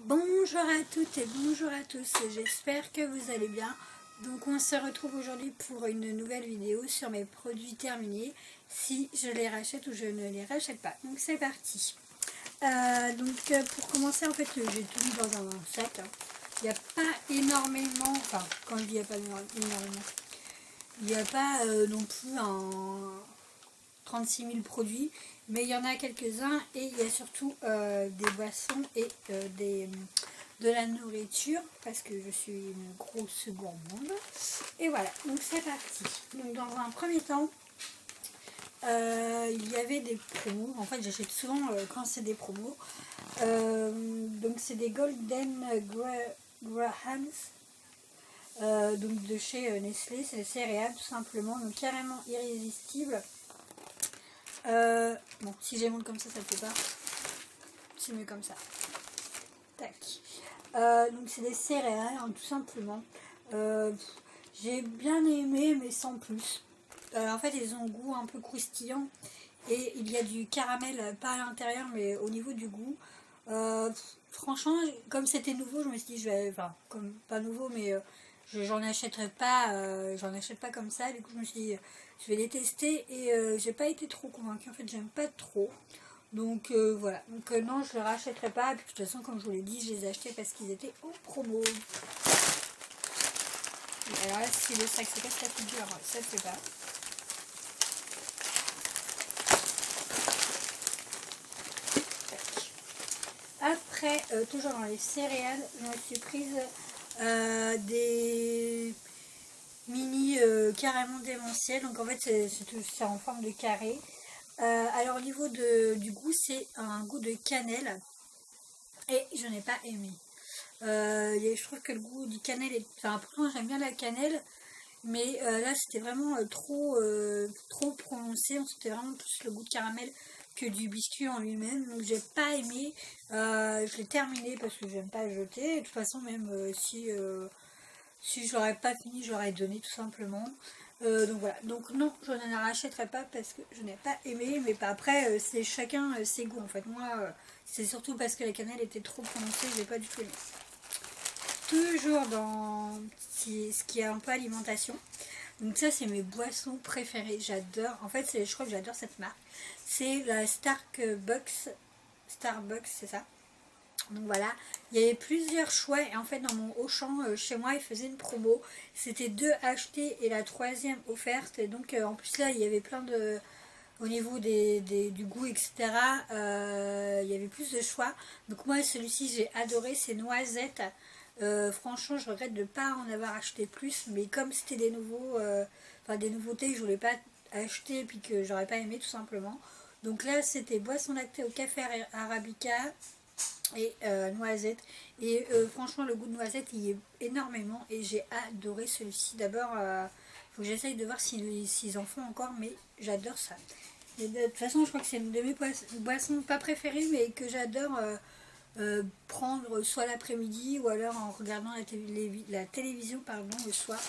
Bonjour à toutes et bonjour à tous, j'espère que vous allez bien. Donc on se retrouve aujourd'hui pour une nouvelle vidéo sur mes produits terminés, si je les rachète ou je ne les rachète pas. Donc c'est parti. Pour commencer, en fait j'ai tout mis dans un sac. Il n'y a pas énormément, enfin quand je dis il n'y a pas énormément, il n'y a pas non plus un 36 000 produits, mais il y en a quelques-uns et il y a surtout des boissons et de la nourriture parce que je suis une grosse gourmande. Et voilà, donc c'est parti. Donc dans un premier temps, il y avait des promos. En fait, j'achète souvent quand c'est des promos. Donc c'est des Golden Grahams. Donc de chez Nestlé, c'est des céréales tout simplement, donc carrément irrésistible. Bon, si j'ai monte comme ça le fait pas. C'est mieux comme ça. Tac. Donc c'est des céréales, hein, tout simplement. J'ai bien aimé, mais sans plus. En fait, ils ont un goût un peu croustillant. Et il y a du caramel, pas à l'intérieur, mais au niveau du goût. Franchement, comme c'était nouveau, je me suis dit, je vais, enfin, comme pas nouveau, mais j'en achèterai pas, j'en achète pas comme ça. Du coup, je me suis dit, je vais les tester et j'ai pas été trop convaincue. En fait, j'aime pas trop. Donc voilà. Donc non, je les rachèterai pas. Et puis, de toute façon, comme je vous l'ai dit, je les ai achetés parce qu'ils étaient en promo. Et alors là, si le sac se casse la figure, ça ne fait pas. Après, toujours dans les céréales, je me suis prise des mini carrément démentiels. Donc en fait, c'est en forme de carré. Alors au niveau du goût, c'est un goût de cannelle. Et je n'ai pas aimé. Je trouve que le goût du cannelle est... Enfin, pourtant j'aime bien la cannelle. Mais là, c'était vraiment trop prononcé. C'était vraiment plus le goût de caramel que du biscuit en lui-même. Donc j'ai pas aimé. Je l'ai terminé parce que j'aime pas le jeter. De toute façon, même si je l'aurais pas fini, je l'aurais donné tout simplement. Donc voilà. Donc non, je ne la rachèterai pas parce que je n'ai pas aimé. Mais pas après, c'est chacun ses goûts en fait. Moi, c'est surtout parce que la cannelle était trop prononcée. J'ai pas du tout aimé. Toujours dans ce qui est un peu alimentation. Donc ça, c'est mes boissons préférées. J'adore. En fait, je crois que j'adore cette marque. C'est la Starbucks. Starbucks, c'est ça. Donc voilà. Il y avait plusieurs choix. Et en fait, dans mon Auchan, chez moi, ils faisaient une promo. C'était 2 achetés et la 3e offerte. Et donc, en plus, là, il y avait plein de... Au niveau du goût, etc., il y avait plus de choix. Donc moi, celui-ci, j'ai adoré. C'est noisettes. Franchement, je regrette de ne pas en avoir acheté plus. Mais comme c'était des des nouveautés que je voulais pas acheter et puis que j'aurais pas aimé tout simplement. Donc là, c'était boisson lactée au café arabica et noisette. Et franchement, le goût de noisette, il y est énormément. Et j'ai adoré celui-ci. D'abord, faut que j'essaye de voir s'ils en font encore. Mais j'adore ça. Et de toute façon, je crois que c'est une de mes boissons pas préférées, mais que j'adore prendre soit l'après-midi ou alors en regardant la télévision le soir.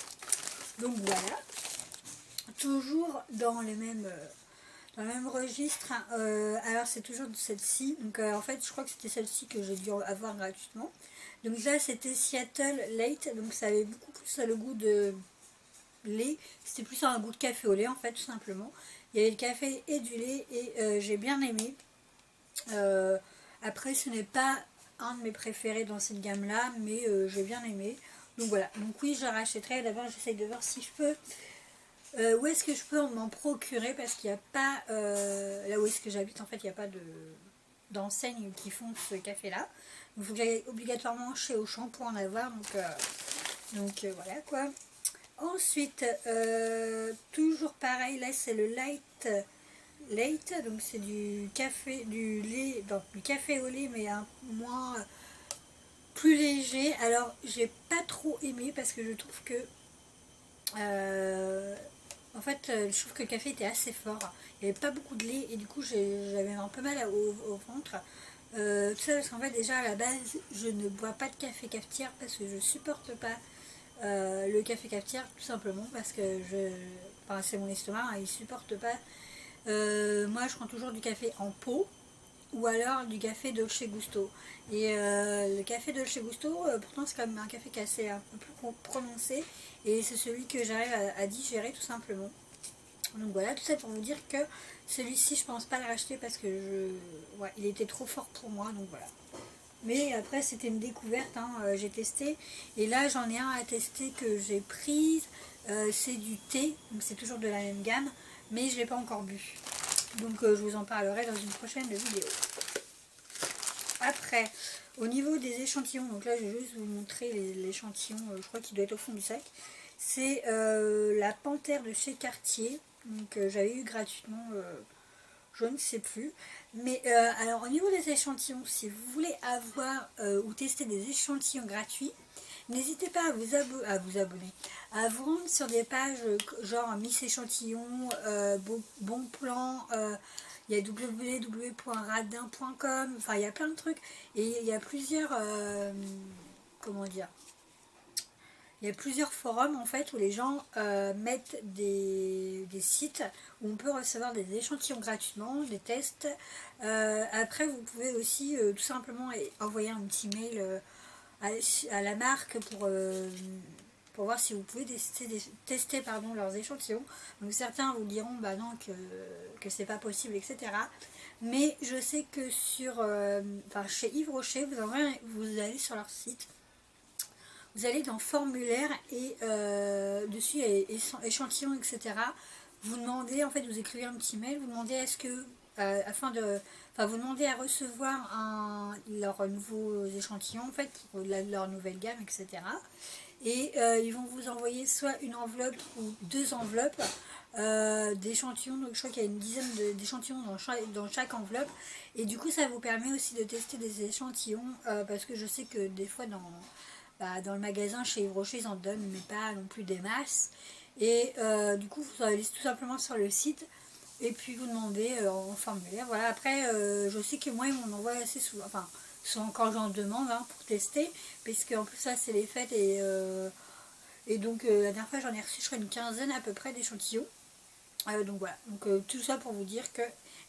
Donc voilà. Toujours dans dans le même registre. Alors c'est toujours celle-ci. Donc en fait, je crois que c'était celle-ci que j'ai dû avoir gratuitement. Donc là, c'était Seattle Late. Donc ça avait beaucoup plus le goût de lait. C'était plus un goût de café au lait en fait, tout simplement. Il y avait le café et du lait et j'ai bien aimé. Après, ce n'est pas un de mes préférés dans cette gamme-là, mais j'ai bien aimé. Donc voilà. Donc oui, je la rachèterai. D'abord, j'essaye de voir si je peux... où est-ce que je peux m'en procurer parce qu'il n'y a pas... là où est-ce que j'habite, en fait, il n'y a pas d'enseignes qui font ce café-là. Donc il faut que j'aille obligatoirement chez Auchan pour en avoir. Donc voilà quoi. Ensuite, toujours pareil, là c'est le Late, donc c'est du café, du lait, donc du café au lait, mais moins plus léger. Alors j'ai pas trop aimé parce que je trouve que en fait je trouve que le café était assez fort. Il n'y avait pas beaucoup de lait et du coup j'avais un peu mal au ventre. Tout ça parce qu'en fait déjà à la base je ne bois pas de café cafetière parce que je supporte pas le café cafetière tout simplement parce que c'est mon estomac, hein, il supporte pas. Moi je prends toujours du café en pot ou alors du café Dolce Gusto. Et le café Dolce Gusto, pourtant c'est quand même un café qui est assez un peu plus prononcé, et c'est celui que j'arrive à digérer tout simplement. Donc voilà, tout ça pour vous dire que celui-ci je pense pas le racheter parce que ouais, il était trop fort pour moi, donc voilà. Mais après c'était une découverte, hein, j'ai testé, et là j'en ai un à tester que j'ai prise, c'est du thé, donc c'est toujours de la même gamme, mais je ne l'ai pas encore bu. Donc je vous en parlerai dans une prochaine vidéo. Après, au niveau des échantillons, donc là je vais juste vous montrer l'échantillon, je crois qu'il doit être au fond du sac. C'est la Panthère de chez Cartier, donc j'avais eu gratuitement, je ne sais plus. Mais alors au niveau des échantillons, si vous voulez avoir ou tester des échantillons gratuits, n'hésitez pas à vous abonner, à vous rendre sur des pages genre Miss Échantillon, Bon Plan, il y a www.radin.com, enfin il y a plein de trucs, et il y a plusieurs, comment dire, il y a plusieurs forums en fait où les gens mettent des sites où on peut recevoir des échantillons gratuitement, des tests. Après vous pouvez aussi tout simplement envoyer un petit mail à la marque pour voir si vous pouvez tester leurs échantillons. Donc certains vous diront bah non que c'est pas possible, etc. Mais je sais que chez Yves Rocher, vous allez sur leur site, vous allez dans formulaire et dessus il y a échantillons, etc. Vous demandez, en fait vous écrivez un petit mail, vous demandez est-ce que vous demandez à recevoir leurs nouveaux échantillons en fait pour leur nouvelle gamme, etc. Et ils vont vous envoyer soit une enveloppe ou deux enveloppes d'échantillons. Donc je crois qu'il y a une dizaine d'échantillons dans chaque enveloppe, et du coup ça vous permet aussi de tester des échantillons parce que je sais que des fois dans le magasin chez Yves Rocher ils en donnent mais pas non plus des masses, et du coup vous allez tout simplement sur le site et puis vous demandez en formulaire. Voilà, après je sais que moi ils m'en envoient assez souvent, enfin souvent quand j'en demande pour tester, puisque en plus ça c'est les fêtes, et donc la dernière fois j'en ai reçu je crois une quinzaine à peu près d'échantillons. Donc voilà, donc tout ça pour vous dire que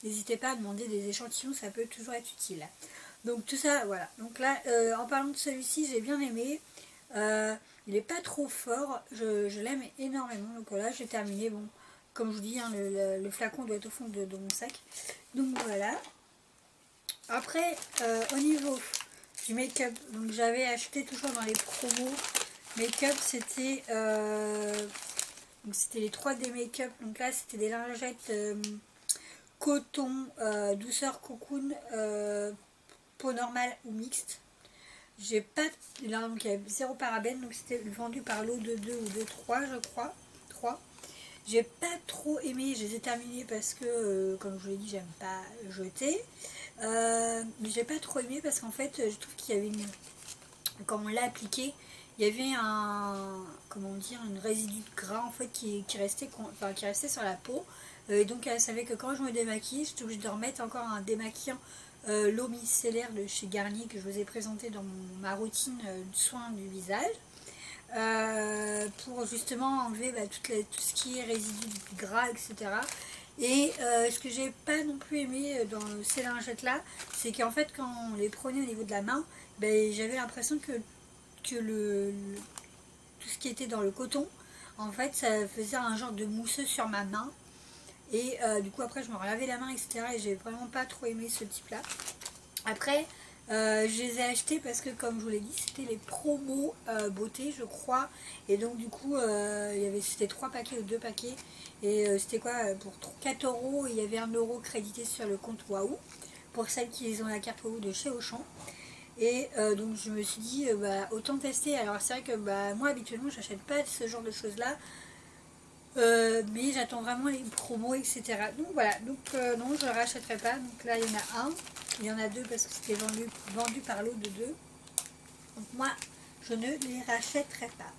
n'hésitez pas à demander des échantillons, ça peut toujours être utile. Donc tout ça, voilà. Donc là, en parlant de celui-ci, j'ai bien aimé. Il n'est pas trop fort, je l'aime énormément. Donc là, j'ai terminé. Bon, comme je vous dis, le flacon doit être au fond de mon sac. Donc voilà. Après, au niveau du make-up, donc j'avais acheté toujours dans les promos make-up, c'était les 3D make-up. Donc là, c'était des lingettes coton, douceur cocoon, peau normale ou mixte. J'ai pas. Là, donc il y a 0 parabène, donc c'était vendu par lot de 2 ou de 3, je crois. 3. J'ai pas trop aimé, je les ai terminés parce que, comme je vous l'ai dit, j'aime pas jeter. Mais j'ai pas trop aimé parce qu'en fait, je trouve qu'il y avait quand on l'a appliqué, il y avait comment dire, une résidu de gras en fait qui restait sur la peau. Et donc elle savait que quand je me démaquille, j'étais obligée de remettre encore un démaquillant, l'eau micellaire de chez Garnier que je vous ai présenté dans ma routine de soins du visage. Pour justement enlever tout ce qui est résidu de gras, etc. Et ce que j'ai pas non plus aimé dans ces lingettes là, c'est qu'en fait quand on les prenait au niveau de la main, j'avais l'impression que tout ce qui était dans le coton, en fait ça faisait un genre de mousseux sur ma main, et du coup après je me relavais la main, etc. Et j'ai vraiment pas trop aimé ce type là. Après je les ai achetés parce que comme je vous l'ai dit c'était les promos beauté je crois, et donc du coup c'était 3 paquets ou 2 paquets, et c'était quoi pour 4 euros, il y avait 1 euro crédité sur le compte Waouh pour celles qui ont la carte Waouh de chez Auchan. Et donc je me suis dit autant tester. Alors c'est vrai que moi habituellement j'achète pas ce genre de choses là, mais j'attends vraiment les promos, etc. Donc voilà, donc non, je ne rachèterai pas. Donc là il y en a un, il y en a deux parce que c'était vendu par lot de 2. Donc moi je ne les rachèterai pas.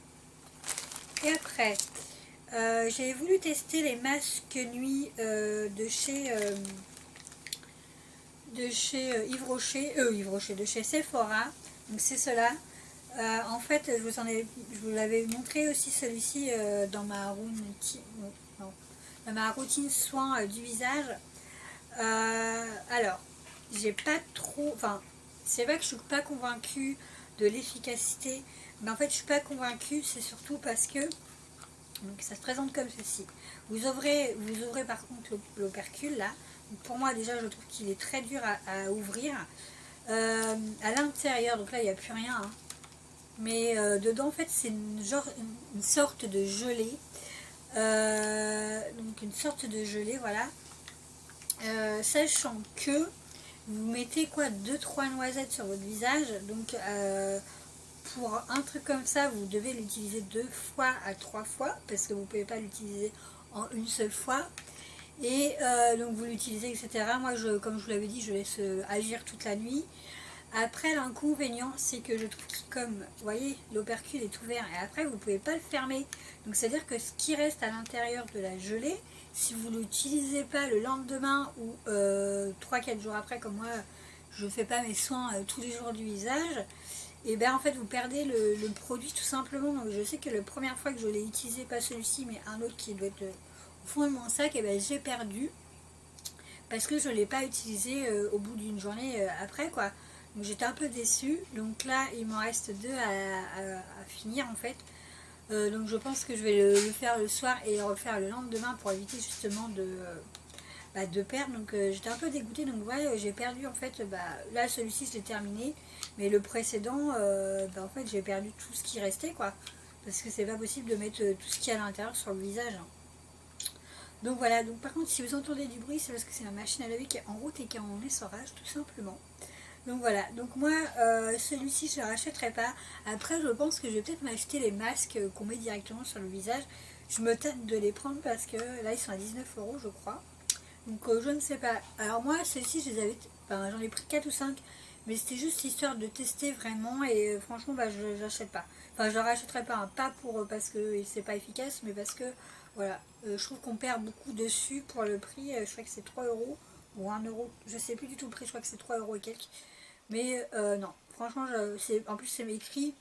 Et après j'ai voulu tester les masques nuit de chez Yves Rocher, de chez Sephora. Donc c'est cela. En fait, je vous l'avais montré aussi celui-ci dans ma routine soin du visage. Alors, j'ai pas trop, enfin c'est vrai que je suis pas convaincue de l'efficacité, mais en fait je suis pas convaincue, c'est surtout parce que donc ça se présente comme ceci. Vous ouvrez par contre l'opercule là. Pour moi déjà je trouve qu'il est très dur à ouvrir. À l'intérieur, donc là il n'y a plus rien, hein. Mais dedans en fait c'est une sorte de gelée. Donc une sorte de gelée, voilà. Sachant que vous mettez quoi, deux trois noisettes sur votre visage, donc pour un truc comme ça vous devez l'utiliser 2 fois à 3 fois parce que vous ne pouvez pas l'utiliser en une seule fois. Et donc vous l'utilisez, etc. Moi comme je vous l'avais dit, je laisse agir toute la nuit. Après, l'inconvénient, c'est que je trouve que comme, vous voyez, l'opercule est ouvert et après, vous ne pouvez pas le fermer. Donc, c'est-à-dire que ce qui reste à l'intérieur de la gelée, si vous ne l'utilisez pas le lendemain ou 3-4 jours après, comme moi, je ne fais pas mes soins tous les jours du visage, et bien en fait, vous perdez le produit tout simplement. Donc, je sais que la première fois que je l'ai utilisé, pas celui-ci, mais un autre qui doit être au fond de mon sac, et ben j'ai perdu parce que je ne l'ai pas utilisé au bout d'une journée après, quoi. Donc j'étais un peu déçue. Donc là, il m'en reste 2 à finir en fait. Donc je pense que je vais le faire le soir et le refaire le lendemain pour éviter justement de perdre. Donc j'étais un peu dégoûtée. Donc ouais, j'ai perdu en fait. Là, celui-ci, je l'ai terminé. Mais le précédent, en fait, j'ai perdu tout ce qui restait, quoi. Parce que c'est pas possible de mettre tout ce qu'il y a à l'intérieur sur le visage, hein. Donc voilà, donc par contre si vous entendez du bruit, c'est parce que c'est la machine à laver qui est en route et qui est en essorage tout simplement. Donc voilà, donc moi celui-ci je ne le rachèterai pas. Après je pense que je vais peut-être m'acheter les masques qu'on met directement sur le visage. Je me tâte de les prendre parce que là ils sont à 19 € je crois. Donc je ne sais pas. Alors moi ceux-ci je les avais, enfin, j'en ai pris 4 ou 5. Mais c'était juste histoire de tester vraiment et franchement je n'achète pas. Enfin je ne rachèterai pas, hein, pas pour parce que c'est pas efficace mais parce que voilà, je trouve qu'on perd beaucoup dessus pour le prix. Je crois que c'est 3 € ou 1 €. Je sais plus du tout le prix, je crois que c'est 3 € et quelques. Mais non, franchement, en plus c'est écrit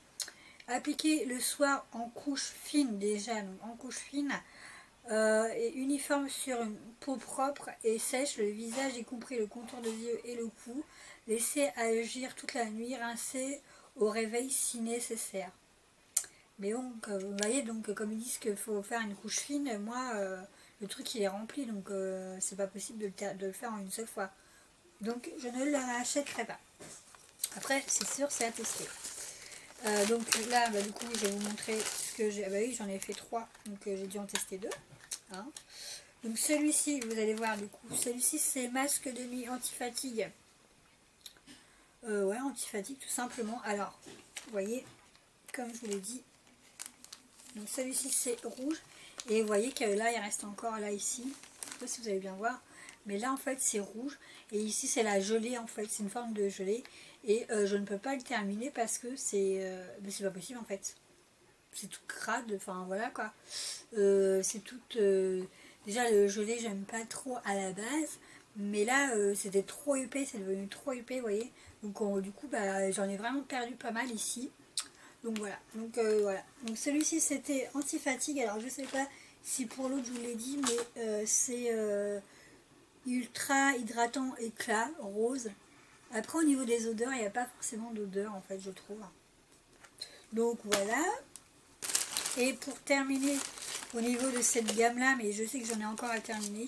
appliquer le soir en couche fine déjà, donc en couche fine et uniforme sur une peau propre et sèche, le visage y compris le contour des yeux et le cou. Laisser agir toute la nuit, rincer au réveil si nécessaire. Mais bon, vous voyez, donc comme ils disent qu'il faut faire une couche fine, moi, le truc il est rempli, donc c'est pas possible de le faire en une seule fois. Donc je ne le rachèterai pas. Après, c'est sûr, c'est à tester. Donc là, du coup, je vais vous montrer ce que j'ai. Ah bah oui, j'en ai fait 3, donc j'ai dû en tester 2. Hein. Donc celui-ci, vous allez voir du coup, celui-ci c'est masque de nuit anti-fatigue. Ouais, anti-fatigue tout simplement. Alors, vous voyez, comme je vous l'ai dit, donc celui-ci c'est rouge et vous voyez que là il reste encore là ici, je sais pas si vous allez bien voir, mais là en fait c'est rouge et ici c'est la gelée en fait, c'est une forme de gelée et je ne peux pas le terminer parce que c'est pas possible en fait, c'est tout crade, enfin voilà quoi, c'est tout déjà le gelé j'aime pas trop à la base, mais là c'était trop épais, c'est devenu trop épais, vous voyez, donc du coup j'en ai vraiment perdu pas mal ici. Donc voilà, voilà. Donc celui-ci c'était anti-fatigue. Alors je sais pas si pour l'autre je vous l'ai dit, mais c'est ultra hydratant éclat rose. Après au niveau des odeurs, il n'y a pas forcément d'odeur en fait, je trouve. Donc voilà. Et pour terminer au niveau de cette gamme là, mais je sais que j'en ai encore à terminer.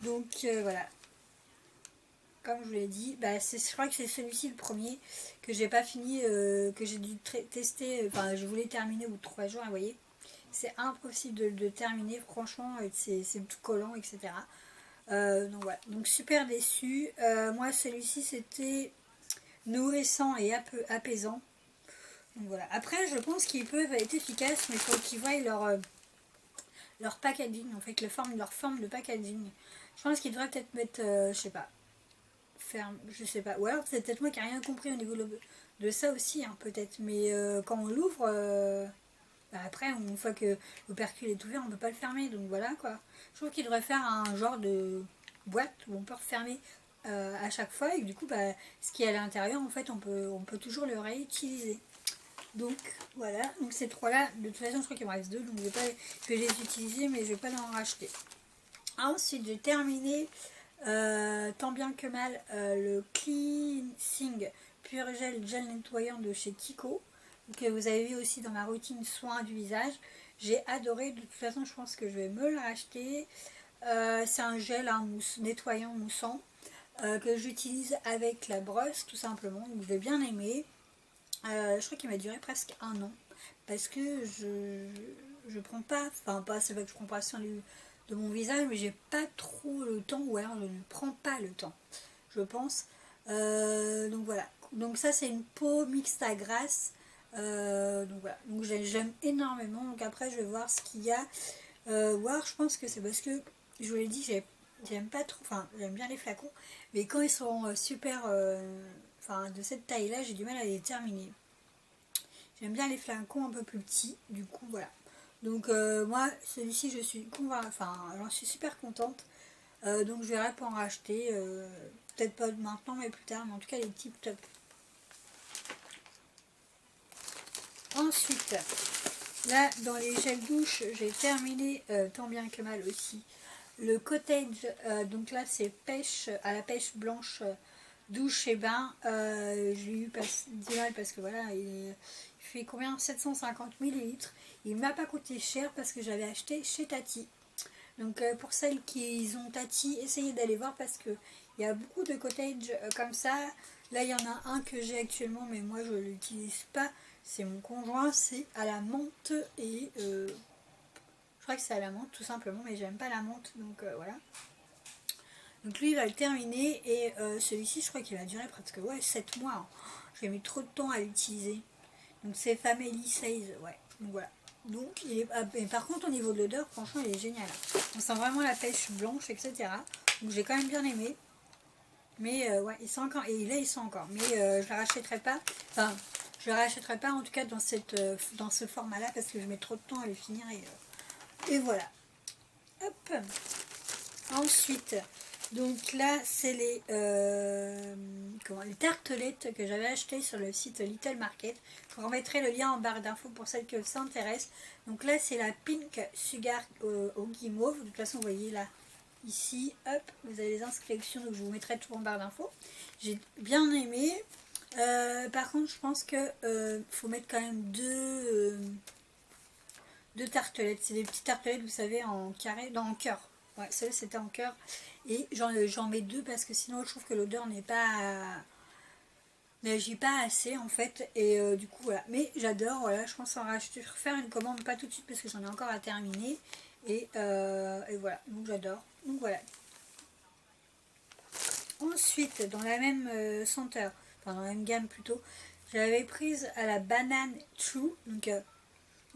Donc voilà. Comme je vous l'ai dit, je crois que c'est celui-ci le premier que j'ai pas fini, que j'ai dû tester. Enfin, je voulais terminer au bout de 3 jours, vous voyez. C'est impossible de terminer, franchement, c'est tout collant, etc. Donc voilà, donc super déçu. Moi, celui-ci, c'était nourrissant et apaisant. Donc voilà. Après, je pense qu'ils peuvent être efficaces, mais il faut qu'ils voient leur packaging, en fait, leur forme de packaging. Je pense qu'ils devraient peut-être mettre, je sais pas, je sais pas, ou alors c'est peut-être moi qui n'ai rien compris au niveau de ça aussi, hein, peut-être, mais quand on l'ouvre, après, une fois que l'opercule est ouvert, on ne peut pas le fermer, donc voilà quoi. Je trouve qu'il devrait faire un genre de boîte où on peut refermer à chaque fois, et du coup, ce qui est à l'intérieur, en fait, on peut toujours le réutiliser. Donc voilà, donc ces trois-là, de toute façon, je crois qu'il me reste 2, donc je vais les utiliser, mais je ne vais pas en racheter. Ensuite, j'ai terminé Tant bien que mal, le Cleansing Pure Gel nettoyant de chez Kiko, que vous avez vu aussi dans ma routine soin du visage. J'ai adoré, de toute façon je pense que je vais me le racheter. C'est un gel nettoyant moussant que j'utilise avec la brosse tout simplement, donc j'ai bien aimé. Je crois qu'il m'a duré presque un an parce que je prends pas, enfin pas, c'est pas que je prends pas soin de mon visage, mais j'ai pas trop le temps, ou alors je ne prends pas le temps, je pense. Donc voilà, donc ça c'est une peau mixte à grasse. Donc voilà, donc j'aime énormément. Donc après je vais voir ce qu'il y a. Voir, je pense que c'est parce que je vous l'ai dit, j'aime pas trop, enfin j'aime bien les flacons, mais quand ils sont super, enfin de cette taille là, j'ai du mal à les terminer. J'aime bien les flacons un peu plus petits, du coup voilà. Donc moi celui-ci je suis convaincue, enfin j'en suis super contente. Donc je verrai pour en racheter, peut-être pas maintenant mais plus tard, mais en tout cas les tip top. Ensuite, là dans les gels douche, j'ai terminé tant bien que mal aussi le cottage. Donc là c'est pêche à la pêche blanche, douche et bain. J'ai eu du mal parce que voilà, il fait combien, 750 millilitres. Il m'a pas coûté cher parce que j'avais acheté chez Tati. Donc pour celles qui ont Tati, essayez d'aller voir parce que il y a beaucoup de cottages comme ça. Là il y en a un que j'ai actuellement mais moi je ne l'utilise pas. C'est mon conjoint, c'est à la menthe et je crois que c'est à la menthe tout simplement, mais j'aime pas la menthe, donc voilà. Donc lui il va le terminer et celui-ci je crois qu'il va durer presque 7 mois. Hein. J'ai mis trop de temps à l'utiliser. Donc c'est Family Size, ouais. Donc voilà. Donc il est. Mais par contre au niveau de l'odeur, franchement il est génial. On sent vraiment la pêche blanche, etc. Donc j'ai quand même bien aimé. Mais ouais, il sent encore. Et là il sent encore. Mais je la rachèterai pas. Enfin, je la rachèterai pas en tout cas dans ce format-là parce que je mets trop de temps à le finir et voilà. Hop. Ensuite, donc là, c'est les tartelettes que j'avais achetées sur le site Little Market. Je vous remettrai le lien en barre d'infos pour celles que ça intéresse. Donc là, c'est la Pink Sugar au guimauve. De toute façon, vous voyez là, ici, hop, vous avez les inscriptions. Donc je vous mettrai tout en barre d'infos. J'ai bien aimé. Par contre, je pense que faut mettre quand même deux tartelettes. C'est des petites tartelettes, vous savez, en carré, non, en cœur. Ouais, celle c'était en cœur. Et j'en mets deux parce que sinon je trouve que l'odeur n'agit pas assez en fait. Et du coup voilà. Mais j'adore, voilà, je pense en racheter, faire une commande, pas tout de suite parce que j'en ai encore à terminer. Et voilà, donc j'adore. Donc voilà. Ensuite, dans la même senteur, enfin dans la même gamme plutôt, j'avais prise à la banane True. Donc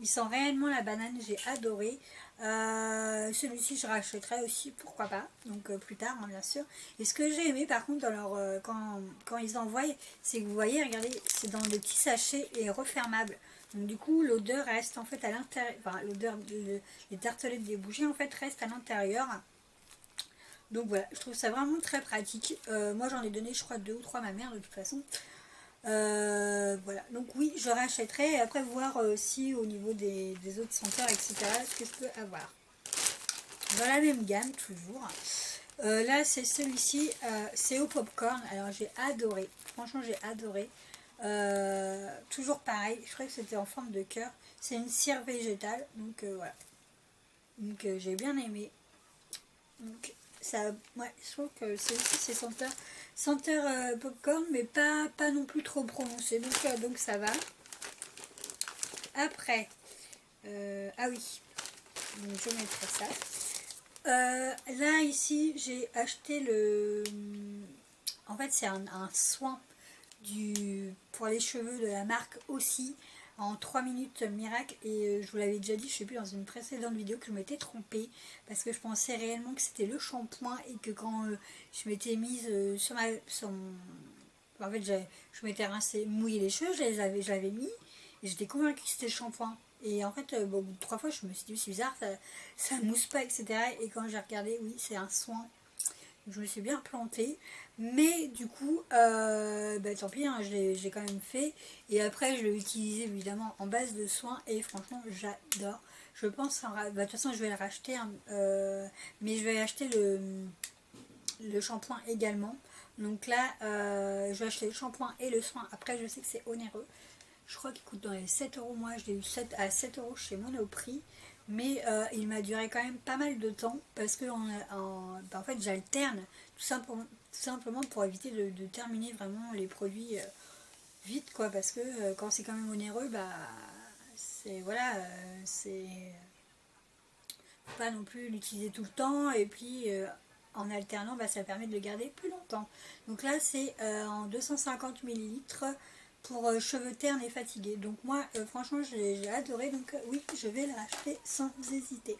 il sent réellement la banane, j'ai adoré. Celui-ci je rachèterai aussi, pourquoi pas, donc plus tard hein, bien sûr. Et ce que j'ai aimé par contre dans leur, quand ils envoient, c'est que vous voyez, regardez, c'est dans des petits sachets et refermables. Donc du coup l'odeur reste en fait à l'intérieur, enfin l'odeur, les tartelettes des bougies en fait restent à l'intérieur. Donc voilà, je trouve ça vraiment très pratique. Moi j'en ai donné je crois 2 ou 3 à ma mère de toute façon. Voilà, donc oui, je rachèterai et après voir aussi au niveau des autres senteurs, etc. ce que je peux avoir. Dans la même gamme, toujours. Là, c'est celui-ci, c'est au popcorn. Alors, j'ai adoré. Franchement, j'ai adoré. Toujours pareil, je crois que c'était en forme de cœur. C'est une cire végétale, donc voilà. Donc, j'ai bien aimé. Donc, ça, ouais, je trouve que celui-ci, c'est senteur popcorn, mais pas non plus trop prononcé. Donc ça va. Après, ah oui, donc je mettrai ça. Là, ici, j'ai acheté en fait, c'est un soin pour les cheveux de la marque aussi en 3 minutes miracle. Et je vous l'avais déjà dit, je sais plus, dans une précédente vidéo, que je m'étais trompée parce que je pensais réellement que c'était le shampoing et que quand je m'étais mise sur mon. En fait, je m'étais rincé, mouillé les cheveux, je l'avais mis et j'étais convaincue que c'était le shampoing. Et en fait, bon, au bout de 3 fois, je me suis dit, c'est bizarre, ça mousse pas, etc. Et quand j'ai regardé, oui, c'est un soin. Donc, je me suis bien plantée. Mais du coup, bah, tant pis, hein, j'ai quand même fait. Et après, je l'ai utilisé évidemment en base de soins. Et franchement, j'adore. Je pense, bah, de toute façon, je vais le racheter. Hein, mais je vais acheter le shampoing également. Donc là, je vais acheter le shampoing et le soin. Après, je sais que c'est onéreux. Je crois qu'il coûte dans les 7 euros. Moi, je l'ai eu 7 à 7 euros chez Monoprix. Mais il m'a duré quand même pas mal de temps parce que en fait, j'alterne tout simplement pour éviter de terminer vraiment les produits vite, quoi. Parce que quand c'est quand même onéreux, bah, c'est voilà, c'est pas non plus l'utiliser tout le temps. Et puis en alternant, bah, ça permet de le garder plus longtemps. Donc là, c'est en 250 millilitres pour cheveux ternes et fatigués. Donc moi, franchement, j'ai adoré. Donc oui, je vais l'acheter sans hésiter.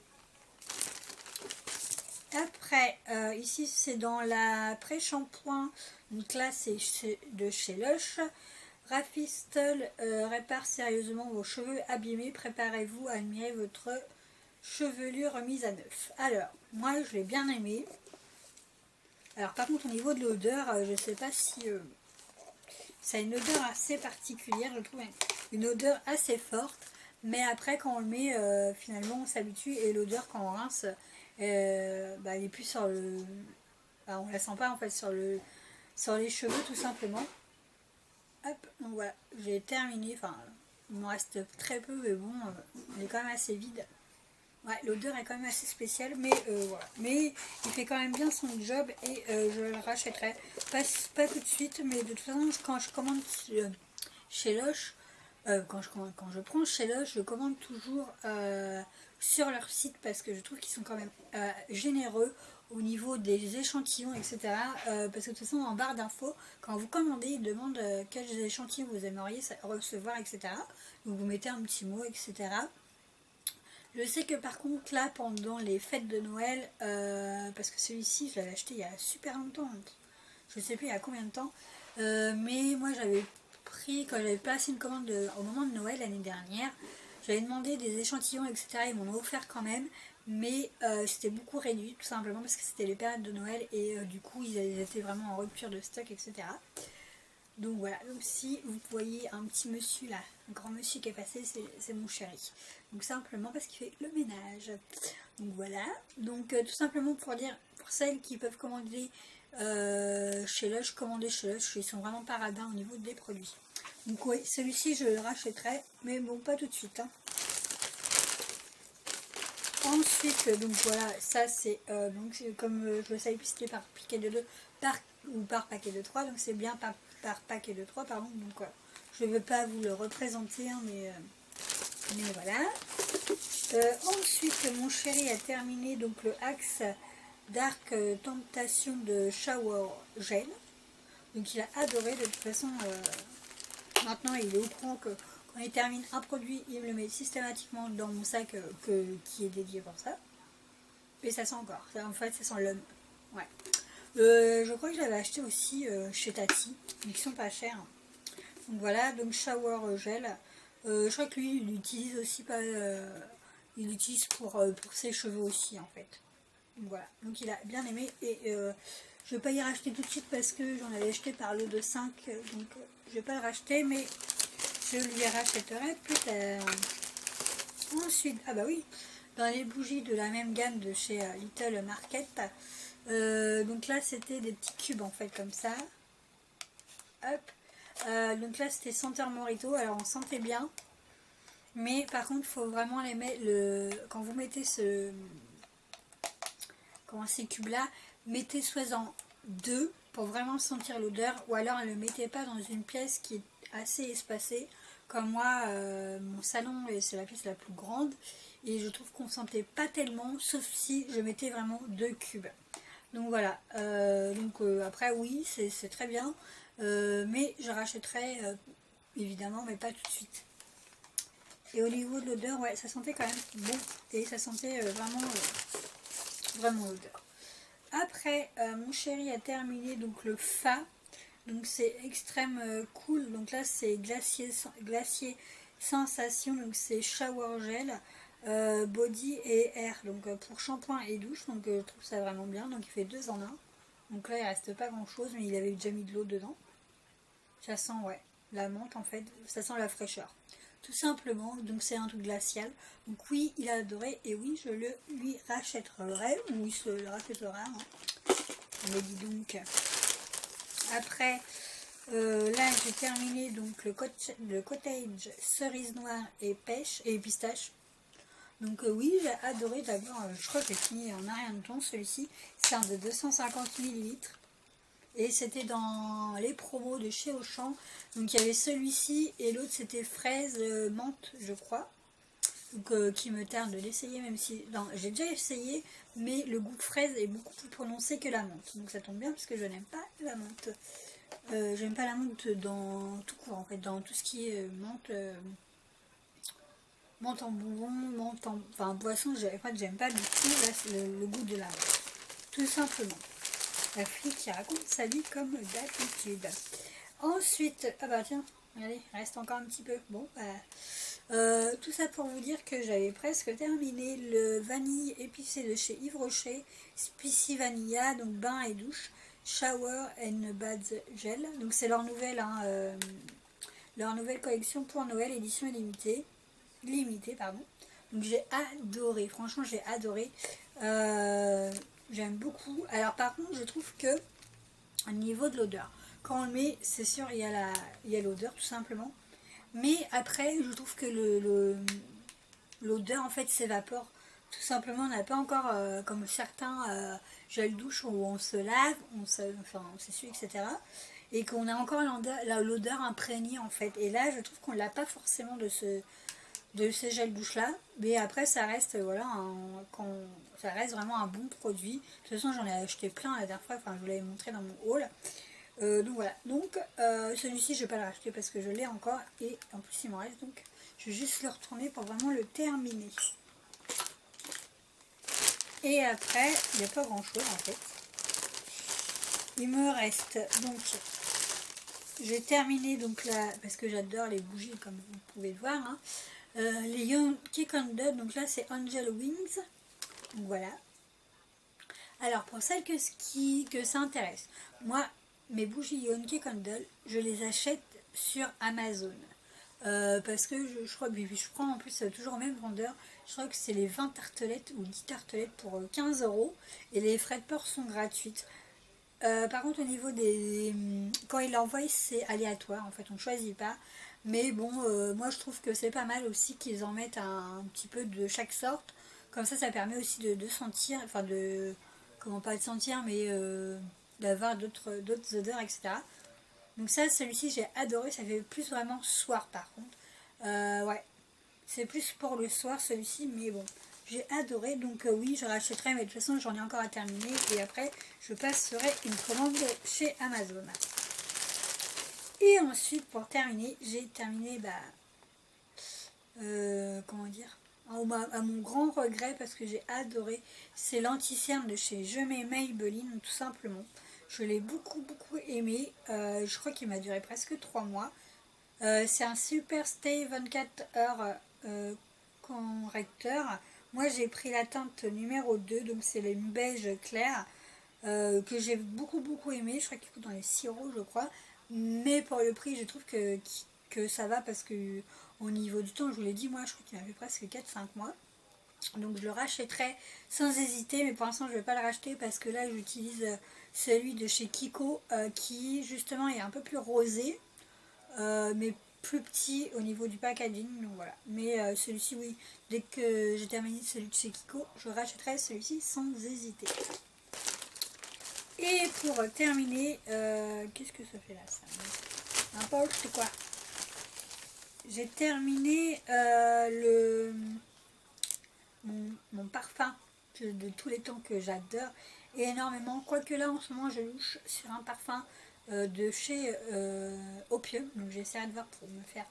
Après, ici, c'est dans la pré-shampoing. Donc là, c'est de chez Lush. Rafistol répare sérieusement vos cheveux abîmés. Préparez-vous à admirer votre chevelure remise à neuf. Alors, moi, je l'ai bien aimé. Alors, par contre, au niveau de l'odeur, je ne sais pas si... ça a une odeur assez particulière, je trouve, une odeur assez forte, mais après quand on le met, finalement on s'habitue et l'odeur quand on rince, bah, elle est plus sur le... Bah, on la sent pas en fait sur les cheveux tout simplement. Hop, donc voilà, j'ai terminé, enfin il me reste très peu mais bon, elle est quand même assez vide. Ouais, l'odeur est quand même assez spéciale, mais voilà. Mais il fait quand même bien son job et je le rachèterai. Pas tout de suite, mais de toute façon, quand je commande chez Lush, quand je prends chez Lush, je commande toujours sur leur site parce que je trouve qu'ils sont quand même généreux au niveau des échantillons, etc. Parce que de toute façon, en barre d'infos, quand vous commandez, ils demandent quels échantillons vous aimeriez recevoir, etc. Donc vous mettez un petit mot, etc. Je sais que par contre là pendant les fêtes de Noël, parce que celui-ci je l'avais acheté il y a super longtemps, je ne sais plus il y a combien de temps, mais moi j'avais pris, quand j'avais placé une commande au moment de Noël l'année dernière, j'avais demandé des échantillons etc, ils m'en ont offert quand même, mais c'était beaucoup réduit tout simplement parce que c'était les périodes de Noël et du coup ils étaient vraiment en rupture de stock etc. Donc voilà, donc si vous voyez un petit monsieur là, un grand monsieur qui est passé, c'est mon chéri. Donc simplement parce qu'il fait le ménage. Donc voilà, donc tout simplement pour dire, pour celles qui peuvent commander chez Lush, commander chez Lush, ils sont vraiment paradins au niveau des produits. Donc oui, celui-ci je le rachèterai, mais bon pas tout de suite. Hein. Ensuite, donc voilà, ça c'est comme je le savais pisté par piquet de 2 ou par paquet de 3, donc c'est bien par paquet de 3, pardon. Donc je ne veux pas vous le représenter, hein, mais voilà. Ensuite, mon chéri a terminé donc le Axe Dark Tentation de Shower Gel. Donc il a adoré, de toute façon, maintenant il est au courant que quand il termine un produit, il me le met systématiquement dans mon sac qui est dédié pour ça. Et ça sent encore, en fait ça sent l'homme. Ouais. Je crois que je l'avais acheté aussi chez Tati, donc ils sont pas chers. Donc voilà, donc shower gel. Je crois que lui il l'utilise aussi pas, il l'utilise pour ses cheveux aussi en fait. Donc voilà, donc il a bien aimé et je vais pas y racheter tout de suite parce que j'en avais acheté par lot de 5, donc je vais pas le racheter mais je lui rachèterai plus tard. Ensuite, ah bah oui, dans les bougies de la même gamme de chez Little Market, donc là c'était des petits cubes en fait comme ça. Hop. Donc là c'était senteur Morito, alors on sentait bien. Mais par contre il faut vraiment les mettre, quand vous mettez ces cubes là, mettez soit-en deux pour vraiment sentir l'odeur, ou alors ne le mettez pas dans une pièce qui est assez espacée. Comme moi, mon salon c'est la pièce la plus grande et je trouve qu'on ne sentait pas tellement, sauf si je mettais vraiment 2 cubes. Donc voilà, après oui c'est très bien, mais je rachèterai évidemment, mais pas tout de suite. Et au niveau de l'odeur, ouais, ça sentait quand même bon et ça sentait vraiment l'odeur. Après, mon chéri a terminé donc le Fa. Donc c'est extrême cool. Donc là c'est glacier sensation. Donc c'est shower gel, body et air. Donc pour shampoing et douche. Donc je trouve ça vraiment bien. Donc il fait 2 en 1. Donc là il reste pas grand chose, mais il avait déjà mis de l'eau dedans. Ça sent ouais la menthe en fait. Ça sent la fraîcheur. Tout simplement. Donc c'est un truc glacial. Donc oui il a adoré et oui je le lui rachèterai ou il se le rachètera. Hein. Mais dis donc. Après, là j'ai terminé donc le cottage cerise noire et pêche et pistache. Donc oui, j'ai adoré. D'abord, je crois que j'ai fini en un rien de temps. Celui-ci, c'est un de 250 millilitres. Et c'était dans les promos de chez Auchan. Donc il y avait celui-ci et l'autre c'était fraise menthe, je crois. Donc qui me tarde de l'essayer, même si... Non, j'ai déjà essayé, mais le goût de fraise est beaucoup plus prononcé que la menthe. Donc ça tombe bien parce que je n'aime pas la menthe. J'aime pas la menthe dans tout court, en fait, dans tout ce qui est menthe... menthe en bonbon, menthe en... Enfin, boisson, en fait, j'aime pas du tout là, le goût de la menthe. Tout simplement. La fille qui raconte sa vie comme d'habitude. Ensuite, ah bah tiens, allez, reste encore un petit peu. Bon, bah, tout ça pour vous dire que j'avais presque terminé le vanille épicé de chez Yves Rocher, Spicy Vanilla, donc bain et douche, Shower and Bath Gel. Donc c'est leur nouvelle collection pour Noël, édition limitée, pardon. Donc j'ai adoré, franchement j'ai adoré. J'aime beaucoup. Alors par contre, je trouve que au niveau de l'odeur, quand on le met, c'est sûr, il y a l'odeur tout simplement. Mais après, je trouve que l'odeur en fait s'évapore. Tout simplement, on n'a pas encore, comme certains gel douche où on se lave, on s'essuie, etc. Et qu'on a encore l'odeur imprégnée en fait. Et là, je trouve qu'on ne l'a pas forcément de ces gels douche là, mais après ça reste voilà ça reste vraiment un bon produit. De toute façon j'en ai acheté plein la dernière fois, enfin je vous l'avais montré dans mon haul. Donc voilà, donc celui-ci je vais pas le racheter parce que je l'ai encore et en plus il m'en reste, donc je vais juste le retourner pour vraiment le terminer. Et après il n'y a pas grand chose en fait. Il me reste donc, j'ai terminé donc là parce que j'adore les bougies comme vous pouvez le voir, hein. Les Yankee Candle, donc là c'est Angel Wings, donc voilà. Alors pour celles que ça intéresse, moi mes bougies Yankee Candle, je les achète sur Amazon. Parce que je crois, je prends en plus toujours au même vendeur, je crois que c'est les 20 tartelettes ou 10 tartelettes pour 15 € et les frais de port sont gratuites. Par contre au niveau des... Quand ils l'envoient c'est aléatoire, en fait on ne choisit pas. Mais bon, moi je trouve que c'est pas mal aussi qu'ils en mettent un petit peu de chaque sorte. Comme ça permet aussi de sentir, enfin de... Comment pas de sentir, mais d'avoir d'autres odeurs, etc. Donc ça, celui-ci j'ai adoré, ça fait plus vraiment soir par contre. Ouais, c'est plus pour le soir celui-ci, mais bon, j'ai adoré. Donc oui, je rachèterai, mais de toute façon j'en ai encore à terminer. Et après, je passerai une commande chez Amazon. Et ensuite, pour terminer, j'ai terminé, comment dire, à mon grand regret, parce que j'ai adoré, c'est l'anti-cerne de chez Je mets Maybelline, tout simplement. Je l'ai beaucoup aimé. Je crois qu'il m'a duré presque 3 mois. C'est un Super Stay 24 heures correcteur. Moi j'ai pris la teinte numéro 2, donc c'est le beige clair, que j'ai beaucoup aimé. Je crois qu'il coûte dans les 6 € je crois. Mais pour le prix je trouve que ça va, parce que au niveau du temps, je vous l'ai dit, moi je crois qu'il m'a fait presque 4-5 mois. Donc je le rachèterai sans hésiter, mais pour l'instant je ne vais pas le racheter parce que là j'utilise celui de chez Kiko qui justement est un peu plus rosé, mais plus petit au niveau du packaging, donc voilà. Mais celui-ci, oui, dès que j'ai terminé celui de chez Kiko, je rachèterai celui-ci sans hésiter. Et pour terminer, qu'est-ce que ça fait là, ça? N'importe quoi. J'ai terminé mon parfum de tous les temps que j'adore énormément. Quoique là, en ce moment, je louche sur un parfum de chez Opium. Donc j'essaierai de voir pour me faire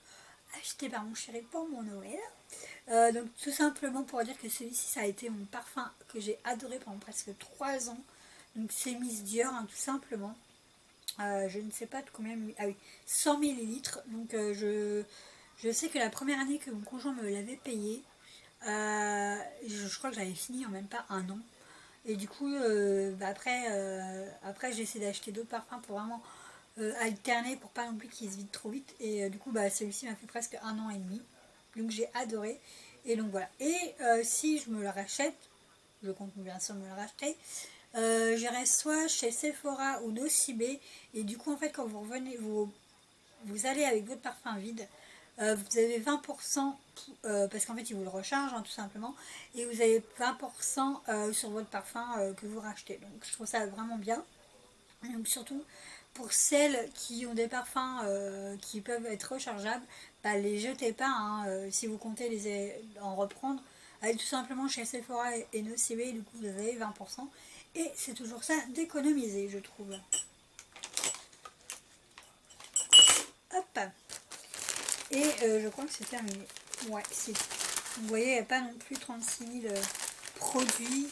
acheter par mon chéri pour mon Noël. Donc tout simplement pour dire que celui-ci, ça a été mon parfum que j'ai adoré pendant presque 3 ans. Donc c'est Miss Dior, hein, tout simplement. Je ne sais pas de combien... Ah oui, 100 millilitres. Donc je sais que la première année que mon conjoint me l'avait payé, je crois que j'avais fini en même pas un an. Et du coup, après j'ai essayé d'acheter d'autres parfums pour vraiment alterner, pour pas non plus qu'ils se vident trop vite. Et du coup, celui-ci m'a fait presque 1 an et demi. Donc j'ai adoré. Et donc voilà. Et si je me le rachète, je compte bien sûr me le racheter, J'irai soit chez Sephora ou Nocibé. Et du coup, en fait, quand vous revenez, vous allez avec votre parfum vide. Vous avez 20%, parce qu'en fait, ils vous le rechargent, hein, tout simplement. Et vous avez 20% sur votre parfum que vous rachetez. Donc, je trouve ça vraiment bien. Donc surtout pour celles qui ont des parfums qui peuvent être rechargeables, bah, les jetez pas, hein, si vous comptez en reprendre. Allez tout simplement chez Sephora et Nocibé, du coup vous avez 20%. Et c'est toujours ça d'économiser, je trouve. Hop. Et je crois que c'est terminé. Ouais, c'est. Vous voyez, il n'y a pas non plus 36 000 produits.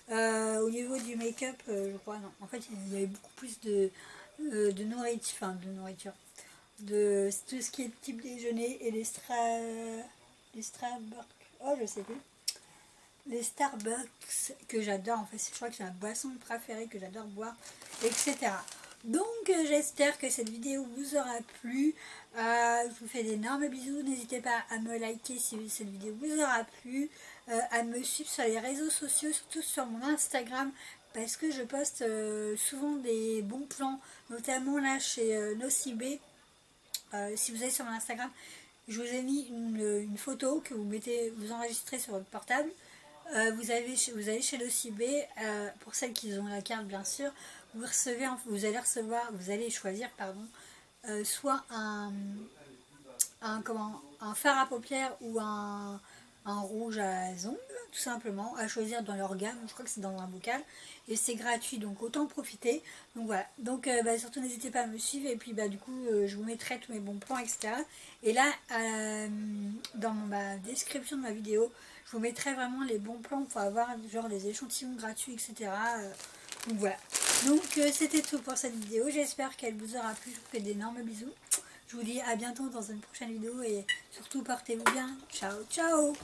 Au niveau du make-up, je crois, non. En fait, il y avait beaucoup plus de nourriture, enfin de nourriture, de tout ce qui est type déjeuner et les Starbucks, oh je sais plus, les Starbucks que j'adore en fait, je crois que c'est ma boisson préférée que j'adore boire, etc. Donc j'espère que cette vidéo vous aura plu. Je vous fais d'énormes bisous. N'hésitez pas à me liker si cette vidéo vous aura plu, à me suivre sur les réseaux sociaux, surtout sur mon Instagram, parce que je poste souvent des bons plans, notamment là chez Nocibé. Si vous allez sur mon Instagram, je vous ai mis une photo que vous enregistrez sur votre portable. Vous allez chez Nocibé, pour celles qui ont la carte bien sûr, vous allez choisir pardon, soit un fard à paupières ou un rouge à ongles, tout simplement, à choisir dans leur gamme, je crois que c'est dans un bocal, et c'est gratuit, donc autant en profiter. Donc voilà, donc surtout n'hésitez pas à me suivre, et puis du coup je vous mettrai tous mes bons plans, etc. Et là, dans ma description de ma vidéo, je vous mettrai vraiment les bons plans pour avoir genre les échantillons gratuits, etc. Donc voilà, donc c'était tout pour cette vidéo, j'espère qu'elle vous aura plu, je vous fais d'énormes bisous. Je vous dis à bientôt dans une prochaine vidéo et surtout portez-vous bien. Ciao, ciao!